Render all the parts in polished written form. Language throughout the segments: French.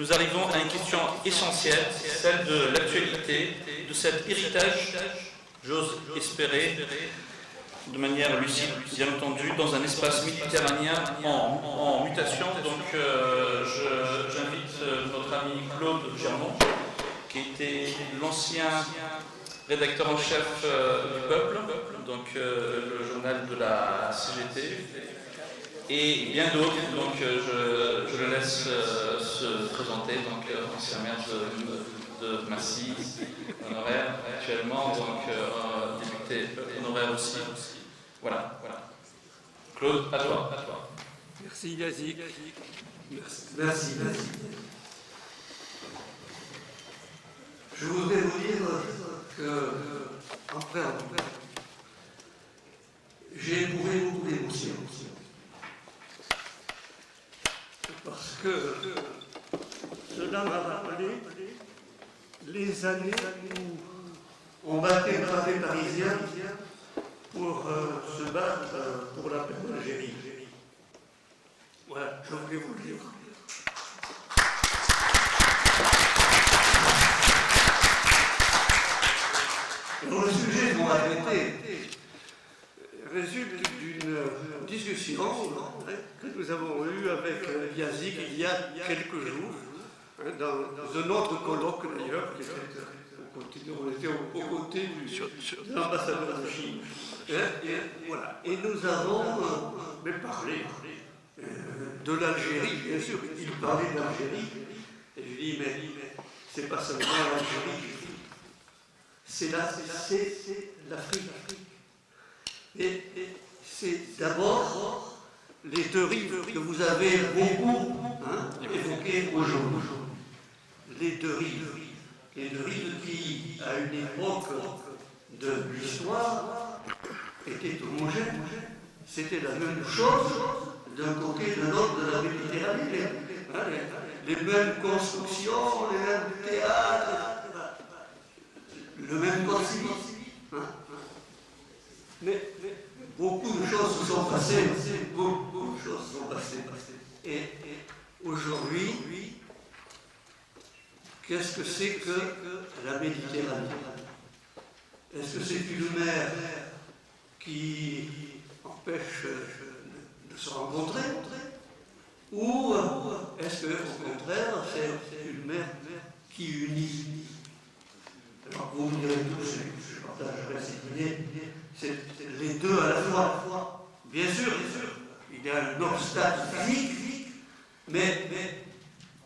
nous arrivons à une question essentielle, celle de l'actualité, de cet héritage, j'ose espérer, de manière lucide, bien entendu, dans un espace méditerranéen en mutation. Donc j'invite notre ami Claude Germont, qui était l'ancien rédacteur en chef du Peuple, donc le journal de la CGT, et bien d'autres. Donc je le laisse se présenter, donc ancien maire de Massy, honoraire actuellement, donc député honoraire aussi. Voilà. Claude, à toi. Merci Yazik. Merci. Je voudrais vous dire que, en préambule, j'ai éprouvé beaucoup d'émotions. Parce que cela m'a rappelé les années où on battait le pavé parisien pour se battre pour la paix d'Algérie. Voilà, je voulais vous le dire. Alors, le sujet qu'on va traiter résulte d'une discussion que nous avons eue avec Yazik il y a quelques jours, dans un autre colloque d'ailleurs, qui était on était aux côtés de l'ambassadeur de Chine. Et nous avons parlé de l'Algérie, bien sûr. Il parlait d'Algérie, et je lui dis, mais c'est pas seulement l'Algérie, c'est l'Afrique. Et c'est d'abord les deux rives que vous avez beaucoup évoquées aujourd'hui. Les deux rives qui, à une époque de l'histoire, étaient homogènes. C'était la même chose d'un côté et de l'autre de la Méditerranée. Les mêmes constructions, les mêmes théâtres, le même code civil. Mais beaucoup de choses se sont passées. Et aujourd'hui, qu'est-ce que c'est que la Méditerranée? Est-ce que c'est une mer qui empêche de se rencontrer? Ou est-ce que, au contraire, c'est une mer qui unit? Alors, vous me direz tous, je partagerai cette idée, c'est les deux à la fois. Bien sûr, il y a un obstacle physique, mais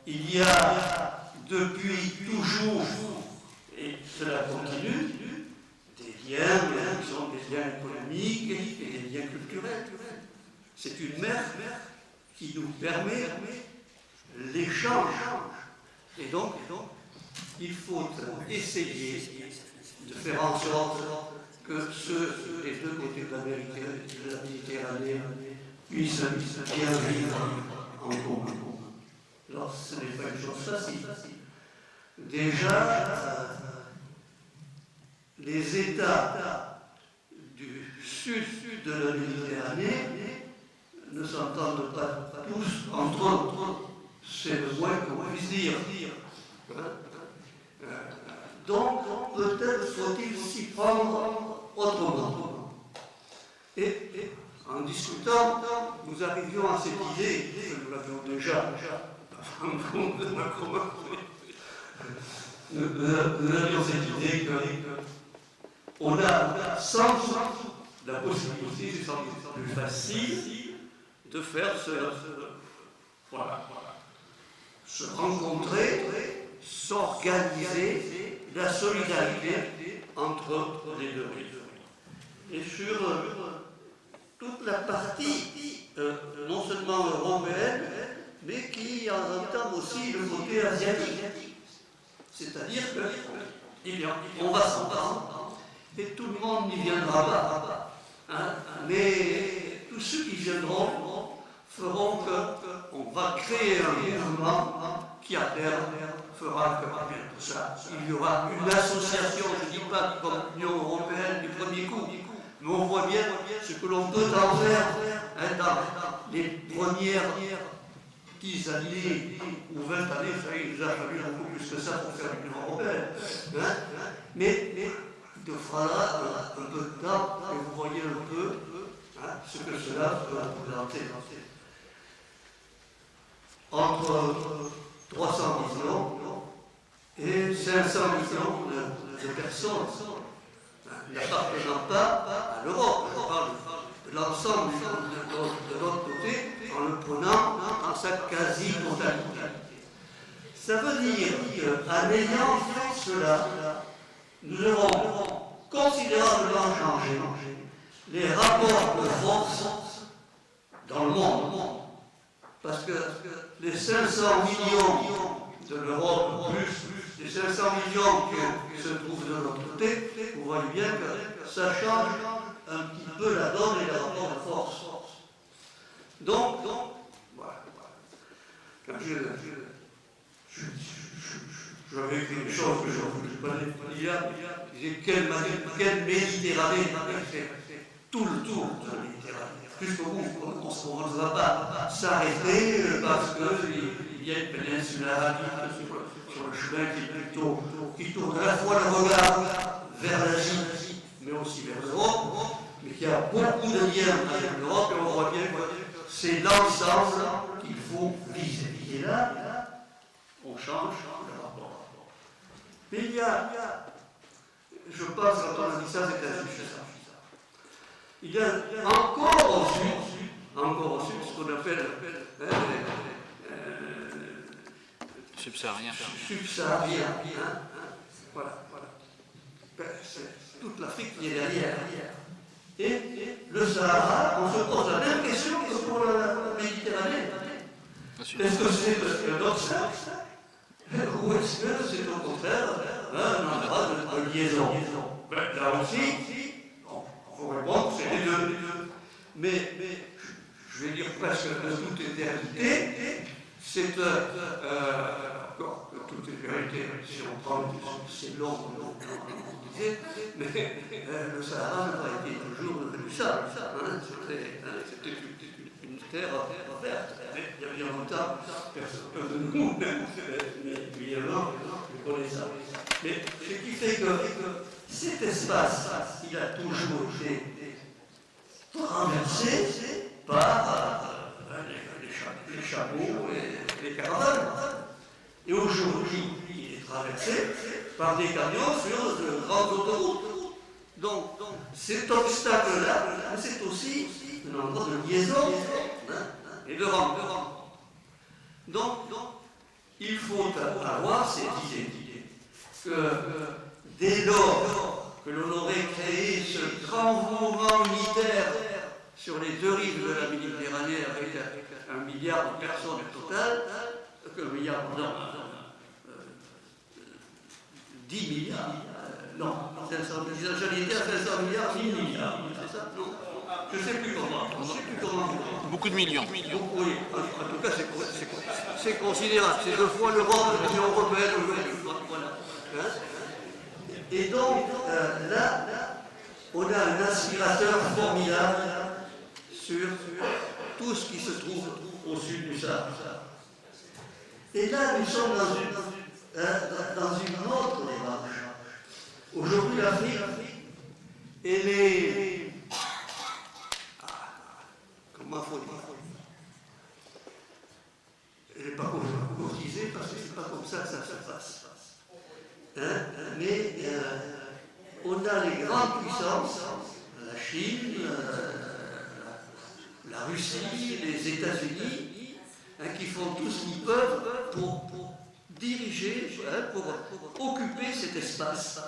il y a depuis toujours, et cela continue, des liens qui sont des liens économiques et des liens culturels. C'est une mer qui nous permet l'échange. Et donc, il faut essayer de faire en sorte que ceux des deux côtés de la Méditerranée puissent bien vivre en commun. Alors, ce n'est pas une chose facile. Déjà, les États du sud de la Méditerranée ne s'entendent pas tous entre eux. C'est le moins qu'on puisse dire. Donc, peut-être faut-il s'y prendre autrement. Et en discutant, nous arrivions à cette idée, que nous l'avions déjà nous avions cette idée qu'on a sans la possibilité, c'est sans doute plus facile, de faire se rencontrer, s'organiser la solidarité entre les deux rives. Et sur toute la partie, non seulement européenne, mais qui entame aussi le côté asiatique. C'est-à-dire qu'on va s'entendre et tout le monde n'y viendra pas. Mais tous ceux qui viendront feront qu'on va créer un mouvement qui à terme fera que tout ça. Il y aura une association, je ne dis pas comme l'Union européenne du premier coup, mais on voit bien ce que l'on peut en faire dans les premières 10 années ou 20 années, il nous a fallu beaucoup plus que ça pour faire l'Union européenne. Mais il te faudra un peu de temps et vous voyez un peu ce que cela peut représenter. Entre 300 millions et 500 millions de personnes n'appartenant pas à l'Europe. Je parle de l'ensemble de l'autre côté en le prenant en sa quasi-totalité. Ça veut dire qu'en ayant fait cela, nous aurons considérablement changé les rapports de force dans le monde. Parce que les 500 millions de l'Europe, plus les 500 millions qui se trouvent de l'autre côté, vous voyez bien que ça change un petit peu la donne et les rapports de force. Donc voilà. Quand j'avais écrit une chose que je ne connais pas hier, je disais quelle Méditerranée, tout le tour de la Méditerranée. Jusqu'au bout, on ne va pas s'arrêter parce qu'il y a une péninsule arabique sur le chemin qui tourne à la fois le regard vers l'Asie, mais aussi vers l'Europe, mais qui a beaucoup de liens avec l'Europe, et on voit bien que c'est l'ensemble qu'il faut viser. Et là, on change le rapport. Mais il y a, je pense, quand on a dit ça, c'est insuffisant. Il y a encore au sud, ce qu'on appelle subsaharien. Voilà. C'est toute l'Afrique qui est derrière. Et le Sahara, on se pose la même question que pour la Méditerranée. Est-ce que c'est un obstacle ou est-ce que c'est au contraire un endroit de liaison? Là aussi, il faut répondre, c'est les deux. Mais je vais dire presque que toute éternité, c'est toute vérité, si on prend, c'est long, on disait, mais le Sahara n'a pas été toujours devenu ça. C'était une terre verte. Il y a bien longtemps, personne de nous, mais évidemment, je connais ça. Mais ce qui fait que cet espace, il a toujours été traversé par les chameaux et les caravanes. Et aujourd'hui, il est traversé par des camions sur de grandes autoroutes. Donc cet obstacle-là, c'est aussi un endroit de liaison et de rencontre. Donc, il faut avoir cette idée que dès lors que l'on aurait créé ce grand mouvement unitaire sur les deux rives de la Méditerranée avec 1 milliard de personnes au total, 10 milliards, non, j'allais dire 500 milliards, 10 milliards, c'est ça? Non, je ne sais plus comment. Beaucoup de millions. Oui, en tout cas, c'est considérable. C'est 2 fois l'Europe, l'Union européenne aujourd'hui. Voilà. Et donc, là, on a un aspirateur formidable sur tout ce qui se trouve au sud du Sahara. Et là, nous sommes dans une autre démarche. Aujourd'hui, l'Afrique, elle est... comment faut dire? Elle n'est pas courtisée parce que ce n'est pas comme ça que ça se passe. Mais on a les grandes puissances, la Chine, la Russie, les États-Unis, qui font tout ce qu'ils peuvent pour diriger, pour occuper cet espace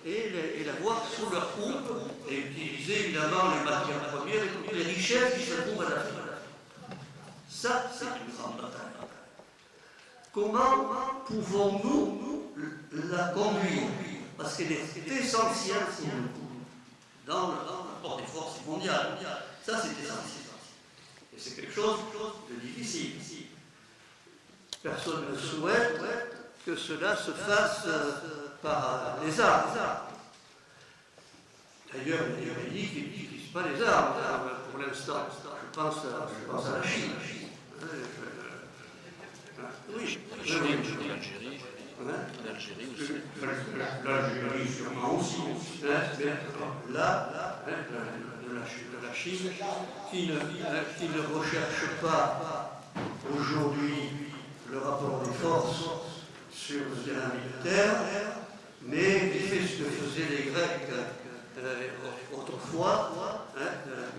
et l'avoir sous leur coupe et utiliser évidemment les matières premières et toutes les richesses qui se trouvent à l'Afrique. Ça, c'est une grande bataille. Comment pouvons-nous la conduire? Parce qu'elle est essentielle pour nous dans le rapport des forces mondiales. Ça, c'est essentiel. Et c'est quelque chose de difficile. Personne ne souhaite que cela se fasse par les armes. D'ailleurs, il y a des pays qui n'utilisent pas les armes pour l'instant. Je pense à la Chine. Oui, L'Algérie aussi. L'Algérie sûrement aussi, mais là, de la Chine, qui ne recherche pas aujourd'hui le rapport des forces sur le terrain militaire, mais qui fait ce que faisaient les Grecs autrefois,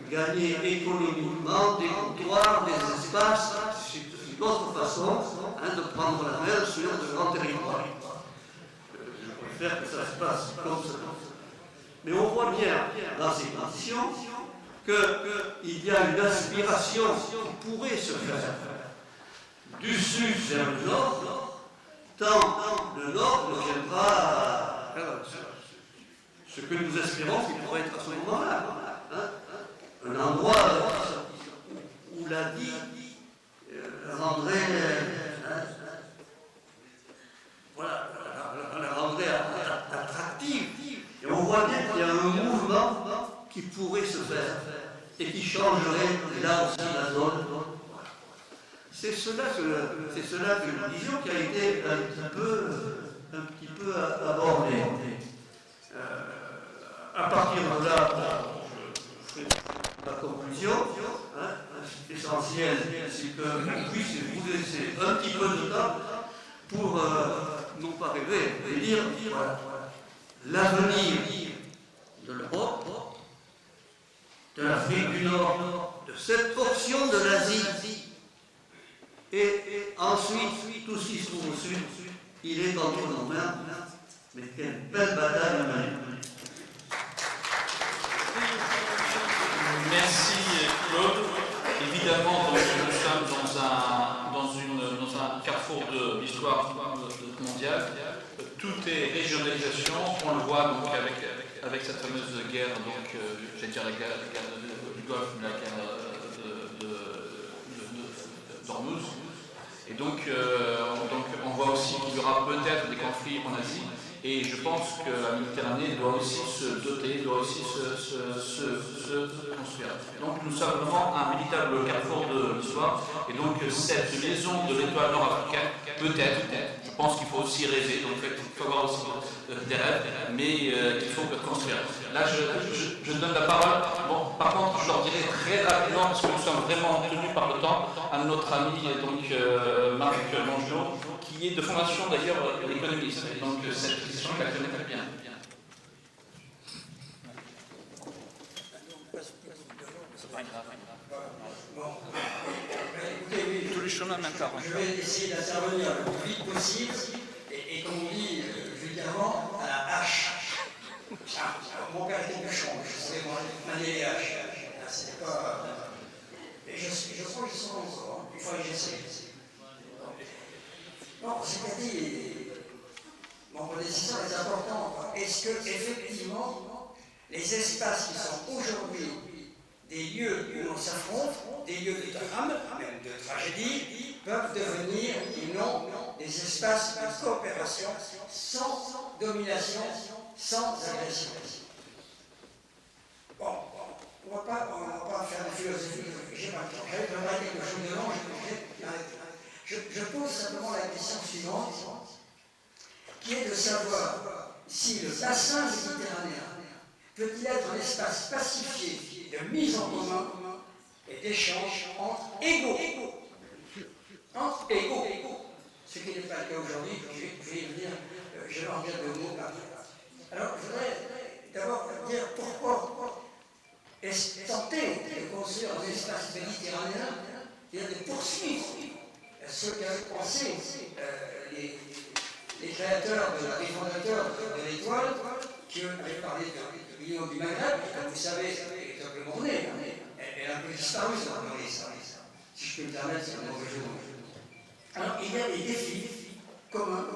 gagner économiquement des comptoirs, des espaces. C'est une autre façon de prendre la main sur de grands territoires. Je préfère que ça se passe comme ça. Mais on voit bien dans ces conditions qu'il y a une aspiration qui pourrait se faire du sud vers le nord, tant le nord deviendra ce que nous espérons qu'il pourrait être à ce moment-là. Un endroit où la vie rendrait attractive. Et on voit bien qu'il y a un mouvement qui pourrait se faire et qui changerait là aussi la zone. C'est cela que nous disions qui a été un petit peu abordé. À partir de là, je ferai la conclusion. L'essentiel, c'est que vous puissiez vous laisser un petit peu de temps pour non pas rêver, mais dire voilà, l'avenir de l'Europe, de l'Afrique du Nord, de cette portion de l'Asie, et ensuite tout ce qui se trouve au sud, il est entre nos mains. Mais quelle belle bataille à mener. Merci Claude. Évidemment, nous sommes dans un carrefour de l'histoire mondiale. Tout est régionalisation. On le voit donc avec cette fameuse guerre, donc j'allais dire la guerre du Golfe, la guerre d'Ormuz. Et donc on voit aussi qu'il y aura peut-être des conflits en Asie. Et je pense que la Méditerranée doit aussi se doter, doit aussi se construire. Donc nous sommes vraiment un véritable carrefour de l'histoire. Et donc cette liaison de l'étoile nord-africaine, peut-être, je pense qu'il faut aussi rêver, donc il faut avoir aussi des rêves, mais il faut construire. Là, je donne la parole. Bon, par contre, je leur dirai très rapidement, parce que nous sommes vraiment tenus par le temps, à notre ami donc, Marc Longelot, qui est de formation d'ailleurs économiste. Donc cette question, je la connais très bien. Tous les chemins d'intervention. Je vais essayer d'intervenir le plus vite possible et comme on dit vulgairement, à la hache. Mon père était bûcheron, je savais manier les haches. C'était pas. Et je crois que je sens encore, il faut que j'essaie. Non, c'est-à-dire, mon décision est importante. Est-ce que, effectivement, les espaces qui sont aujourd'hui des lieux où l'on s'affronte, des lieux de drame, même de tragédie, peuvent devenir, ou non, des espaces de coopération sans domination, sans agression. Bon, on ne va pas faire de philosophie, j'ai pas le temps. J'avais préparé quelque chose de long, je pose simplement la question suivante, qui est de savoir si le bassin méditerranéen peut-il être un espace pacifié de mise en commun et d'échange entre égaux. Entre égaux. Ce qui n'est pas le cas aujourd'hui, je vais y venir, je vais en dire deux mots après. Alors, je voudrais d'abord dire pourquoi est-ce tenté de construire un espace méditerranéen et de poursuivre ce qu'avaient pensé les créateurs, les fondateurs de l'étoile, qui avaient parlé de l'Union du Maghreb, qui, comme vous savez, est un peu bornée. Elle a un peu disparu dans l'histoire. Si je peux me permettre, c'est un mauvais jeu. Alors, il y a des défis communs.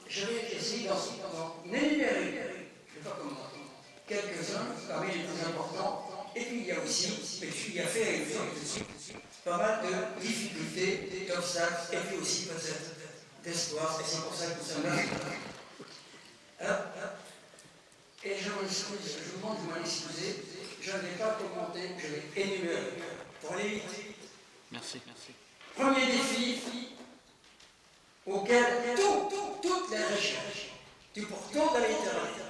Je vais essayer d'en énumérer, je ne sais pas comment, quelques-uns parmi les plus importants. Et puis il y a aussi, mais tu y as fait réfléchir tout de suite, pas mal de difficultés, d'obstacles, et puis aussi peut-être d'espoir, et c'est pour ça que nous sommes là. Alors, et je vous demande de m'en excuser, je ne vais pas commenter, je vais énumérer, pour aller vite. Merci. Premier défi, auquel toutes les régions du pourtour de la Méditerranée,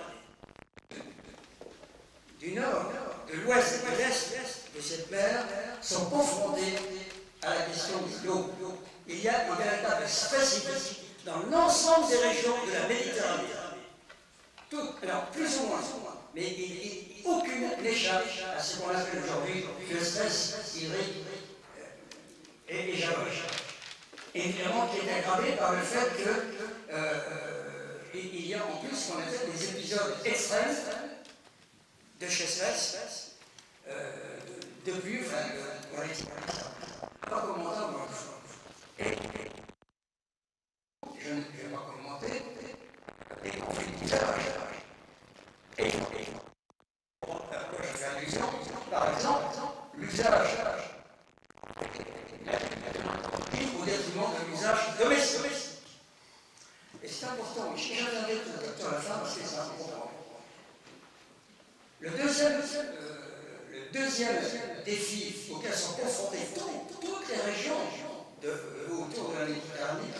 du nord, de l'ouest et de l'est de cette mer, sont confrontées à la question de l'eau. Il y a une véritable spécificité dans l'ensemble des régions de la Méditerranée. Toutes, alors plus ou moins, mais aucune n'échappe à ce qu'on appelle aujourd'hui le stress hydrique et jalonge. Évidemment, qui est aggravé par le fait qu'il y a en plus ce qu'on appelle des épisodes extrêmes de sécheresse, de pluie, pas commenter, je ne vais pas commenter, les conflits d'usage. Et pourquoi je fais allusion? Par exemple, l'usage au détriment de l'usage domestique. Et c'est important, je reviendrai tout à la fin parce que c'est important. Le deuxième défi auquel sont confrontées toutes les régions autour de la Méditerranée,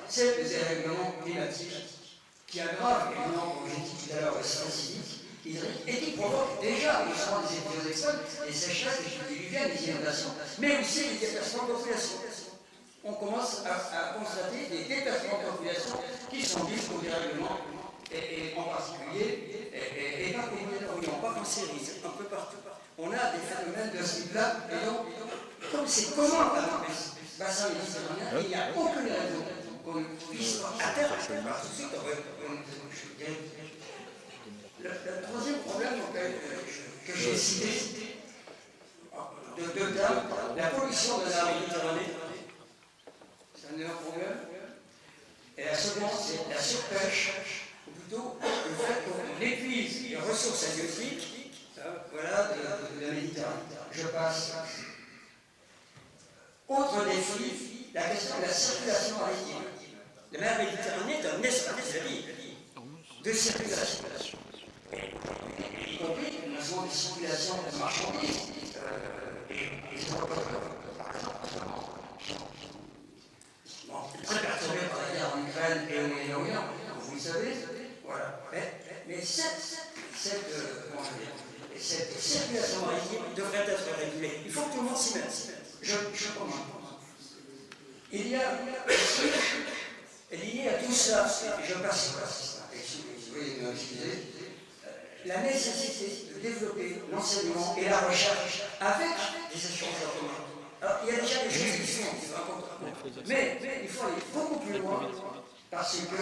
c'est le dérèglement climatique qui aggrave évidemment, comme j'ai dit tout à l'heure, le stress hydrique et qui provoque déjà non seulement des épisodes extrêmes, des sécheresses, des chutes diluviennes, des inondations, mais aussi des déplacements de population. On commence à constater des déplacements de population qui sont dus au dérèglement et en particulier, et pas qu'au pas qu'en Syrie, un peu partout. On a des phénomènes de ce type-là, et donc, comme c'est commun à notre bassin méditerranéen, il n'y a aucune raison qu'on ne puisse à terre, tout de suite, le troisième problème que j'ai cité, de deux termes, la pollution de la Méditerranée, c'est un énorme problème, et la seconde, c'est la surpêche, ou plutôt le fait qu'on épuise les ressources halieutiques voilà, de la Méditerranée. Je passe. Autre défi, la question de la circulation maritime. La mer Méditerranée est un espace de circulation. Y compris une zone de circulation de marchandises. Bon, très perturbé par la guerre en Ukraine et au Moyen-Orient, vous le savez. Voilà. Mais cette circulation maritime devrait être régulée. Il faut que tout le monde s'y mette. Je commence. Il y a lié à tout ça, je passe, veuillez m'excuser, la nécessité de développer l'enseignement et la recherche avec des échanges en commun. Alors, il y a déjà des choses qui sont mais il faut aller beaucoup plus loin parce que,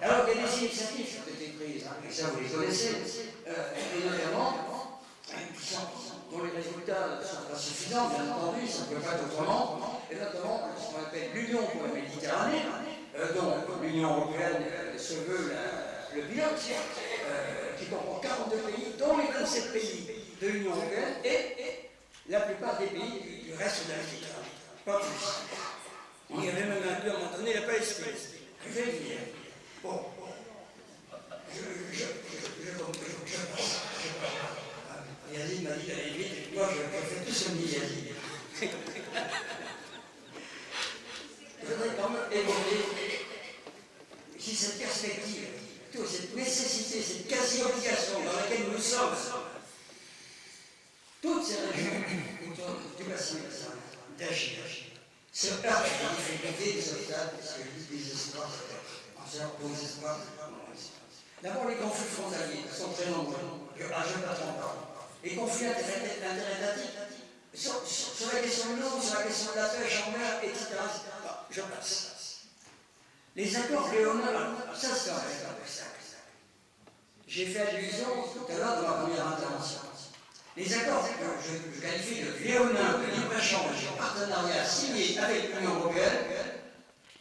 alors il y a des initiatives qui ont été prises, et ça vous les connaissez, et notamment, dont les résultats ne sont pas suffisants, bien entendu, ça ne peut pas être autrement, et notamment ce qu'on appelle l'Union pour la Méditerranée, dont l'Union européenne se veut le pilote, qui comprend 42 pays, dont les 27 pays de l'Union européenne et la plupart des pays du reste de la Méditerranée. Pas plus. Il y avait même inclus à un moment donné la Palestine. Je vais le dire. Bon. Je passe. Yazid m'a dit d'aller vite, et moi je fais tout ce que dit Yazid. Je voudrais quand même évoquer si cette perspective, cette nécessité, cette quasi-obligation dans laquelle nous sommes, toutes ces régions du bassin d'agir, se heurtent à des difficultés, des obstacles, ce que je dis des espoirs, des espoirs. D'abord, les conflits frontaliers sont très nombreux. Je ne m'attends pas. Les conflits interétatiques, sur la question de l'eau, sur la question de la pêche en mer, etc. Je passe. Les accords léonins, ça c'est un obstacle. J'ai fait allusion tout à l'heure dans ma première intervention. Les accords que je qualifie de léonins, de libre-échange, de partenariat signés avec l'Union européenne,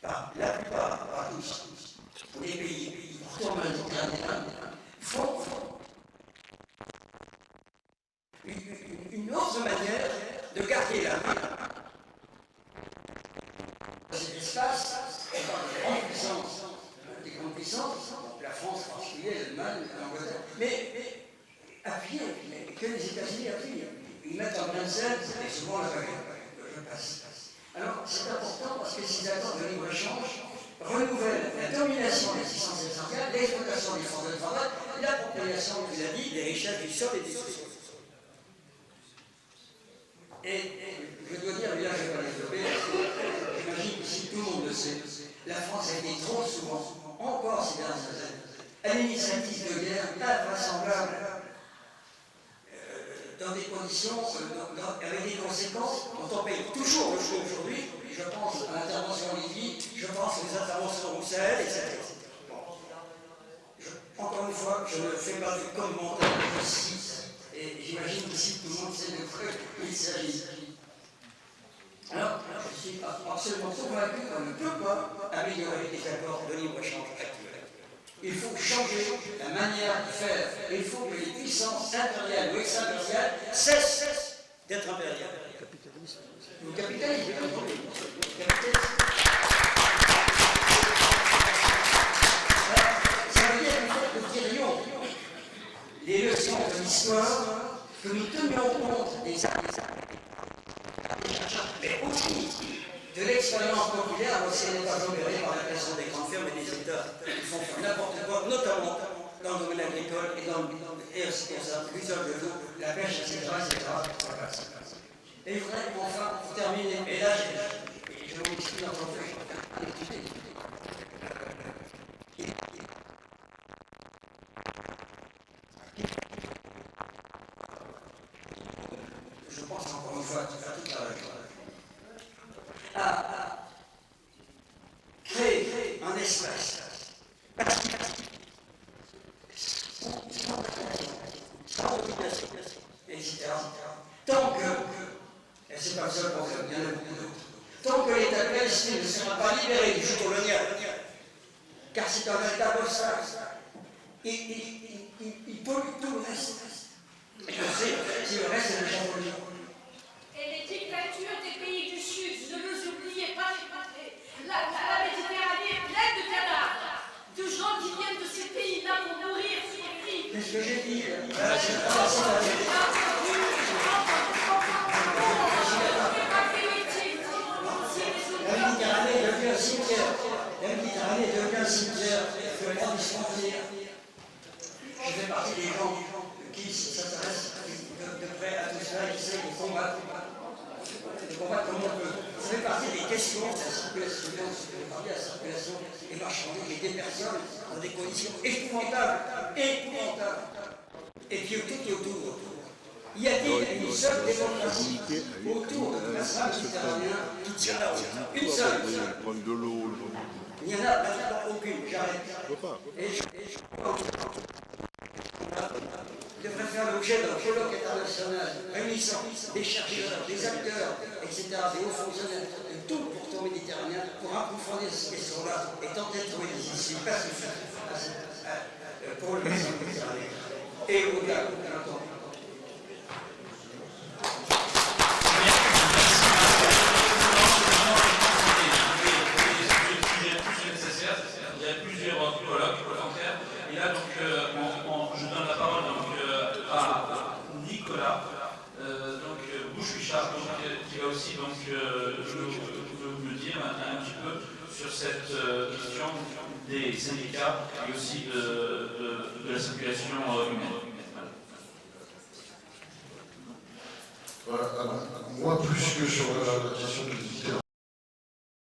par la plupart, pas tous, les pays pourtant méditerranéens, font une autre manière de garder la paix. Cet espace, on parle des grandes puissances, la France en particulier, l'Allemagne, l'Angleterre, mais appuyés, que les États-Unis appuient. Ils mettent en pleine scène, et souvent la bagarre. Je passe. Alors, c'est important parce que ces accords de libre-échange renouvellent la domination des puissances essentielles, l'exploitation des forces de travail, l'appropriation, vous l'a dit, des richesses du sol et des ressources. Et je dois dire, mais là je ne vais pas développer, j'imagine que si tout le monde le sait, la France a été trop souvent, encore ces dernières années, à l'initiative de guerre invraisemblables, dans des conditions, avec des conséquences dont on paye toujours le jeu aujourd'hui. Je pense à l'intervention en Libye, je pense aux interventions au Sahel, etc. Bon. Encore une fois, je ne fais pas de commentaire, je cite, et j'imagine qu'ici tout le monde sait de quoi il s'agit. Alors, je suis absolument convaincu qu'on ne peut pas améliorer les accords de libre-échange actuels. Il faut changer la manière de faire. Il faut que les puissances impériales ou ex-impériales cessent d'être impériales. Le capitalisme, bien entendu. Le capitalisme. Ça veut dire qu'il faut que nous tirions les leçons de l'histoire, que nous tenions compte des arts, mais aussi de l'expérience populaire, aussi elle n'est pas opérée par la création des grandes fermes et des États qui font faire n'importe quoi, notamment dans le domaine agricole et aussi pour ça, l'usage de l'eau, la pêche, etc. Et je voudrais enfin terminer, et là je vous explique notre fait. Je pense encore une fois à toute la région. À créer un espace sans obligation, etc. Tant que, et c'est pas le seul problème, il y en a beaucoup d'autres, tant que l'État palestinien ne sera pas libéré du jeu colonial, car c'est un véritable obstacle, il pollue tout le reste. Et je sais si le reste est le champ polluant. Et les dictatures des pays du Sud, ne les oubliez pas, la Méditerranée est pleine de cadavres, de gens qui viennent de ces pays-là pour mourir sous les cris. Qu'est-ce que j'ai dit La Méditerranée devient un cimetière. La Méditerranée devient un cimetière de la frontière. Je fais partie des gens qui s'intéressent de près à tout cela, qui essaient de combattre comme on peut. Ça fait partie des questions de la circulation, de la circulation des marchandises et des personnes dans des conditions épouvantables. Et puis tout est autour. Y a-t-il une seule démocratie autour de l'espace méditerranéen qui tient la route? Une seule. Il n'y en a maintenant aucune, j'arrête. Et je devrait faire l'objet d'un colloque international réunissant des chercheurs, des acteurs, etc., des hauts fonctionnaires de tout le pourtour méditerranéen pour approfondir ces questions-là et tenter de trouver des issues pacifiques pour le bassin méditerranéen. Et au-delà, bien entendu. Il y a plusieurs colloques volontaires. Et là, donc, je donne la parole donc, à Nicolas Bouchouchard, qui va aussi donc, me dire un petit peu sur cette question des syndicats et aussi de la circulation humaine. Voilà, alors, moi, plus que sur la question des